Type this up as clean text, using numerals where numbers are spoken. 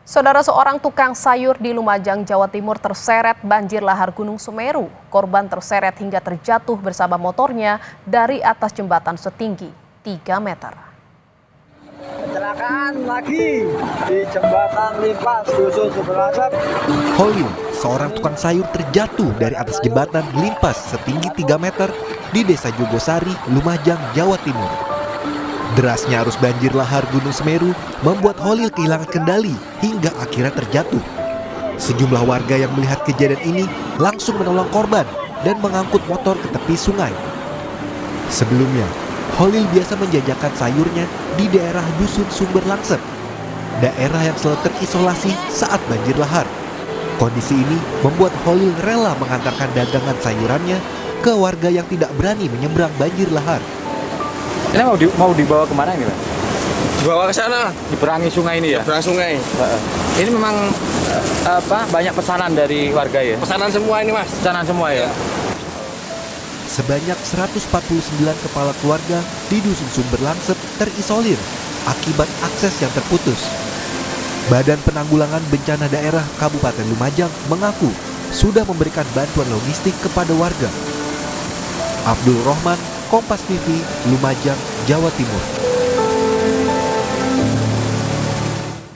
Saudara, seorang tukang sayur di Lumajang, Jawa Timur terseret banjir lahar Gunung Semeru. Korban terseret hingga terjatuh bersama motornya dari atas jembatan setinggi 3 meter. Kecelakaan lagi di jembatan Limpas, Dusun Sumberlasep. Holil, seorang tukang sayur terjatuh dari atas jembatan Limpas setinggi 3 meter di Desa Jogosari, Lumajang, Jawa Timur. Derasnya arus banjir lahar Gunung Semeru membuat Holil kehilangan kendali hingga akhirnya terjatuh. Sejumlah warga yang melihat kejadian ini langsung menolong korban dan mengangkut motor ke tepi sungai. Sebelumnya, Holil biasa menjajakan sayurnya di daerah Dusun Sumber Langsep, daerah yang selalu terisolasi saat banjir lahar. Kondisi ini membuat Holil rela mengantarkan dagangan sayurannya ke warga yang tidak berani menyeberang banjir lahar. Ini mau dibawa kemana ini, Pak? Dibawa ke sana, Diperangi sungai ini ya? seberang sungai. Ini memang banyak pesanan dari warga ya? Pesanan semua ini, Mas. Pesanan semua ya? Sebanyak 149 kepala keluarga di Dusun Sumber Langsep terisolir akibat akses yang terputus. Badan Penanggulangan Bencana Daerah Kabupaten Lumajang mengaku sudah memberikan bantuan logistik kepada warga. Abdul Rohman, Kompas TV, Lumajang, Jawa Timur.